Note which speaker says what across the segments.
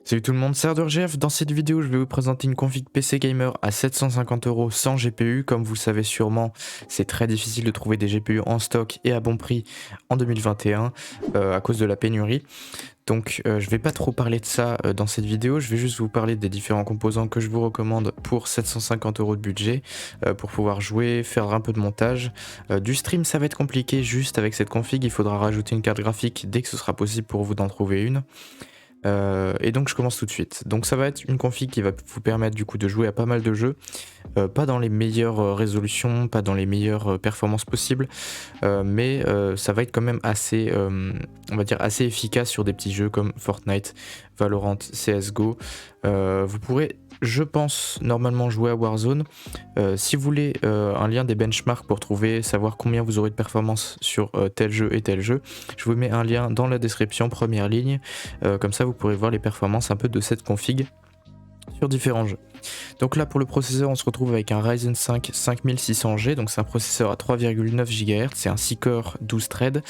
Speaker 1: Salut tout le monde, c'est ArdorGF. Dans cette vidéo, je vais vous présenter une config PC Gamer à 750 € sans GPU. Comme vous le savez sûrement, c'est très difficile de trouver des GPU en stock et à bon prix en 2021 à cause de la pénurie. Donc je vais pas trop parler de ça dans cette vidéo, je vais juste vous parler des différents composants que je vous recommande pour 750 € de budget pour pouvoir jouer, faire un peu de montage. Du stream ça va être compliqué juste avec cette config, il faudra rajouter une carte graphique dès que ce sera possible pour vous d'en trouver une. Et donc je commence tout de suite. Donc ça va être une config qui va vous permettre du coup de jouer à pas mal de jeux, pas dans les meilleures résolutions, pas dans les meilleures performances possibles, mais ça va être quand même assez, on va dire assez efficace sur des petits jeux comme Fortnite, Valorant, CSGO. Vous pourrez, je pense, normalement jouer à Warzone. Si vous voulez un lien des benchmarks pour trouver, savoir combien vous aurez de performance sur tel jeu et tel jeu, je vous mets un lien dans la description, première ligne. Comme ça, vous pourrez voir les performances un peu de cette config sur différents jeux. Donc là pour le processeur on se retrouve avec un Ryzen 5 5600G, donc c'est un processeur à 3,9 GHz, c'est un 6 core 12 threads,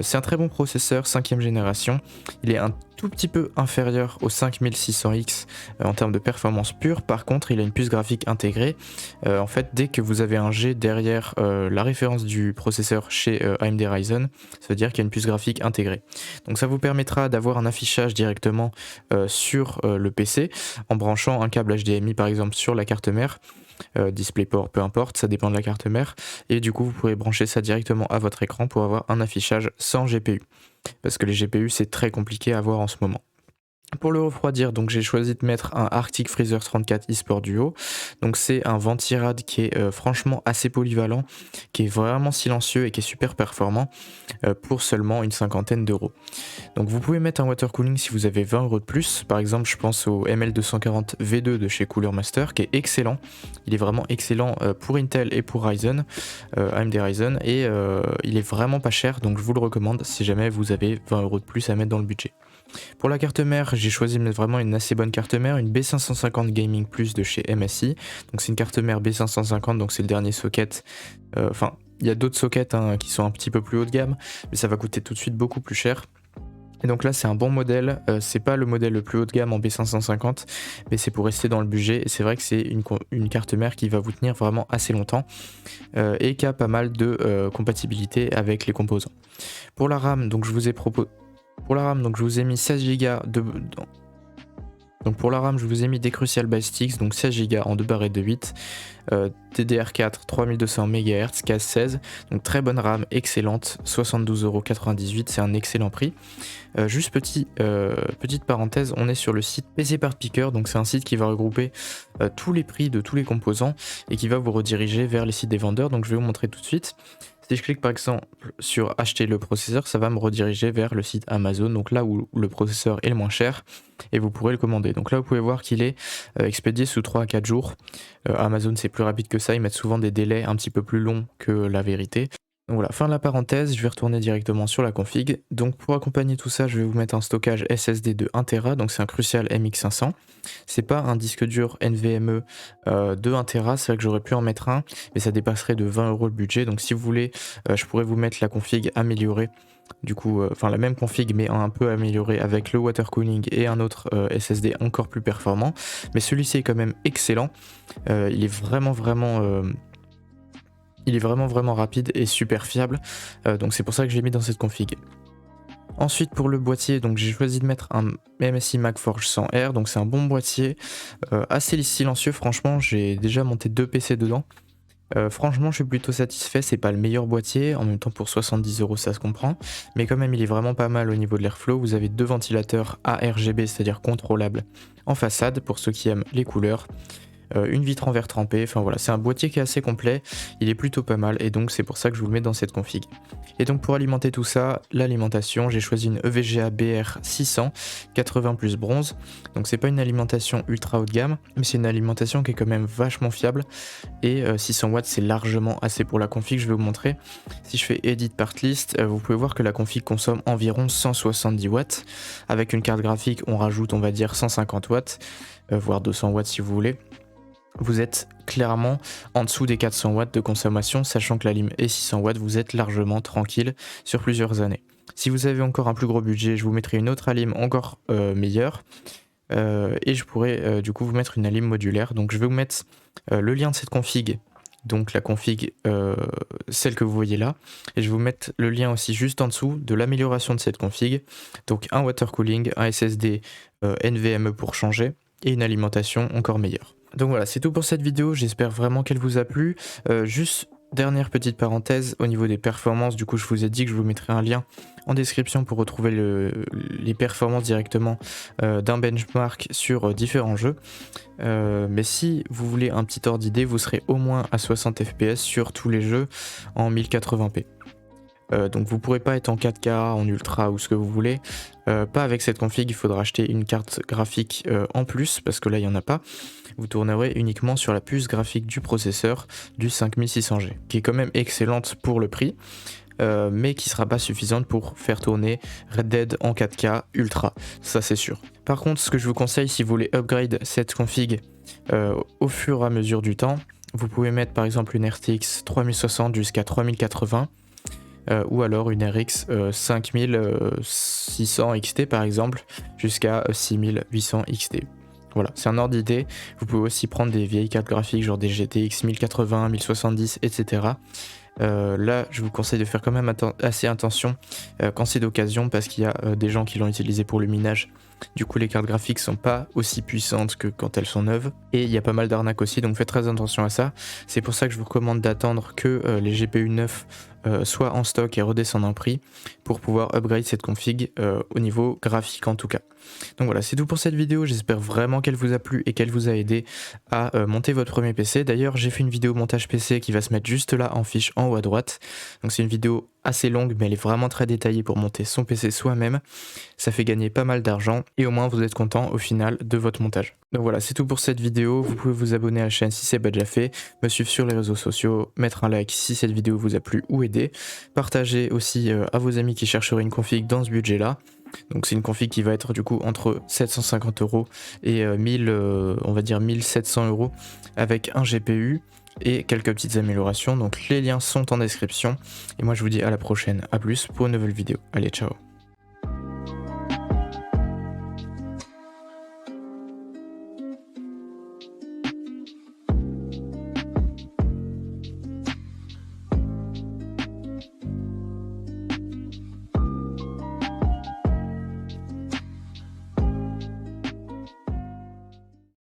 Speaker 1: c'est un très bon processeur 5ème génération, il est un tout petit peu inférieur au 5600X en termes de performance pure. Par contre il a une puce graphique intégrée, en fait dès que vous avez un G derrière la référence du processeur chez AMD Ryzen, ça veut dire qu'il y a une puce graphique intégrée. Donc ça vous permettra d'avoir un affichage directement sur le PC en branchant un câble HDMI par exemple sur la carte mère, DisplayPort, peu importe, ça dépend de la carte mère, et du coup vous pourrez brancher ça directement à votre écran pour avoir un affichage sans GPU, parce que les GPU c'est très compliqué à avoir en ce moment. Pour le refroidir, donc j'ai choisi de mettre un Arctic Freezer 34 eSport Duo. Donc c'est un ventirad qui est franchement assez polyvalent, qui est vraiment silencieux et qui est super performant pour seulement une cinquantaine d'euros. Donc vous pouvez mettre un water cooling si vous avez 20 € de plus. Par exemple, je pense au ML240 V2 de chez Cooler Master qui est excellent. Il est vraiment excellent pour Intel et pour Ryzen, AMD Ryzen, et il est vraiment pas cher, donc je vous le recommande si jamais vous avez 20 € de plus à mettre dans le budget. Pour la carte mère, j'ai choisi de mettre vraiment une assez bonne carte mère, une B550 Gaming Plus de chez MSI. Donc c'est une carte mère B550, donc c'est le dernier socket. Enfin, il y a d'autres sockets qui sont un petit peu plus haut de gamme, mais ça va coûter tout de suite beaucoup plus cher. Et donc là c'est un bon modèle, c'est pas le modèle le plus haut de gamme en B550, mais c'est pour rester dans le budget, et c'est vrai que c'est une carte mère qui va vous tenir vraiment assez longtemps, et qui a pas mal de compatibilité avec les composants. Pour la RAM, donc je vous ai mis 16 Go de... Donc pour la RAM, je vous ai mis des Crucial Ballistix, donc 16 Go en 2 barrettes de 8, DDR4 3200 MHz, case 16, donc très bonne RAM, excellente, 72,98 €, c'est un excellent prix. Juste petite parenthèse, on est sur le site PC Part Picker, donc c'est un site qui va regrouper tous les prix de tous les composants et qui va vous rediriger vers les sites des vendeurs, donc je vais vous montrer tout de suite. Si je clique par exemple sur acheter le processeur, ça va me rediriger vers le site Amazon, donc là où le processeur est le moins cher, et vous pourrez le commander. Donc là vous pouvez voir qu'il est expédié sous 3 à 4 jours. Amazon c'est plus rapide que ça, ils mettent souvent des délais un petit peu plus longs que la vérité. Donc voilà, fin de la parenthèse, je vais retourner directement sur la config. Donc pour accompagner tout ça, je vais vous mettre un stockage SSD de 1 Tera, donc c'est un Crucial MX500. C'est pas un disque dur NVMe de 1 Tera, c'est vrai que j'aurais pu en mettre un, mais ça dépasserait de 20 € le budget. Donc si vous voulez, je pourrais vous mettre la config améliorée, du coup, enfin la même config mais un peu améliorée avec le water cooling et un autre SSD encore plus performant. Mais celui-ci est quand même excellent, il est vraiment rapide et super fiable, donc c'est pour ça que je l'ai mis dans cette config. Ensuite pour le boîtier, donc j'ai choisi de mettre un MSI MagForge 100R, donc c'est un bon boîtier, assez silencieux, franchement j'ai déjà monté 2 PC dedans. Franchement je suis plutôt satisfait, c'est pas le meilleur boîtier, en même temps pour 70 € ça se comprend, mais quand même il est vraiment pas mal au niveau de l'airflow. Vous avez 2 ventilateurs ARGB, c'est-à-dire contrôlables en façade pour ceux qui aiment les couleurs. Une vitre en verre trempé, enfin voilà, c'est un boîtier qui est assez complet, il est plutôt pas mal, et donc c'est pour ça que je vous le mets dans cette config. Et donc pour alimenter tout ça, l'alimentation, j'ai choisi une EVGA BR 600 80 plus bronze, donc c'est pas une alimentation ultra haut de gamme, mais c'est une alimentation qui est quand même vachement fiable, et 600 watts c'est largement assez pour la config. Je vais vous montrer. Si je fais Edit Part List, vous pouvez voir que la config consomme environ 170 watts, avec une carte graphique on rajoute on va dire 150 watts, voire 200 watts si vous voulez. Vous êtes clairement en dessous des 400 watts de consommation, sachant que la lime est 600 watts, vous êtes largement tranquille sur plusieurs années. Si vous avez encore un plus gros budget, je vous mettrai une autre alim encore meilleure, et je pourrais du coup vous mettre une alim modulaire. Donc je vais vous mettre le lien de cette config, donc la config celle que vous voyez là, et je vais vous mettre le lien aussi juste en dessous de l'amélioration de cette config, donc un water cooling, un SSD NVMe pour changer et une alimentation encore meilleure. Donc voilà, c'est tout pour cette vidéo, j'espère vraiment qu'elle vous a plu. Juste dernière petite parenthèse au niveau des performances, du coup je vous ai dit que je vous mettrai un lien en description pour retrouver les performances directement d'un benchmark sur différents jeux. Mais si vous voulez un petit ordre d'idée, vous serez au moins à 60 fps sur tous les jeux en 1080p. Donc vous pourrez pas être en 4K, en ultra ou ce que vous voulez. Pas avec cette config, il faudra acheter une carte graphique en plus parce que là il n'y en a pas. Vous tournerez uniquement sur la puce graphique du processeur du 5600G, qui est quand même excellente pour le prix. Mais qui sera pas suffisante pour faire tourner Red Dead en 4K ultra, ça c'est sûr. Par contre, ce que je vous conseille si vous voulez upgrade cette config au fur et à mesure du temps, vous pouvez mettre par exemple une RTX 3060 jusqu'à 3080 ou alors une RX 5600 XT par exemple jusqu'à 6800 XT. Voilà, c'est un ordre d'idée. Vous pouvez aussi prendre des vieilles cartes graphiques genre des GTX 1080, 1070, etc. Là, je vous conseille de faire quand même assez attention quand c'est d'occasion parce qu'il y a des gens qui l'ont utilisé pour le minage. Du coup, les cartes graphiques sont pas aussi puissantes que quand elles sont neuves. Et il y a pas mal d'arnaques aussi, donc faites très attention à ça. C'est pour ça que je vous recommande d'attendre que les GPU neufs soient en stock et redescendent en prix pour pouvoir upgrade cette config au niveau graphique en tout cas. Donc voilà, c'est tout pour cette vidéo. J'espère vraiment qu'elle vous a plu et qu'elle vous a aidé à monter votre premier PC. D'ailleurs, j'ai fait une vidéo montage PC qui va se mettre juste là en fiche en haut à droite. Donc c'est une vidéo assez longue, mais elle est vraiment très détaillée pour monter son PC soi-même. Ça fait gagner pas mal d'argent et au moins vous êtes content au final de votre montage. Donc voilà, c'est tout pour cette vidéo. Vous pouvez vous abonner à la chaîne si c'est pas déjà fait, me suivre sur les réseaux sociaux, mettre un like si cette vidéo vous a plu ou aidé, partager aussi à vos amis qui chercheraient une config dans ce budget-là. Donc c'est une config qui va être du coup entre 750 € et 1000, on va dire 1700 € avec un GPU et quelques petites améliorations. Donc les liens sont en description et moi je vous dis à la prochaine, à plus pour une nouvelle vidéo. Allez, ciao.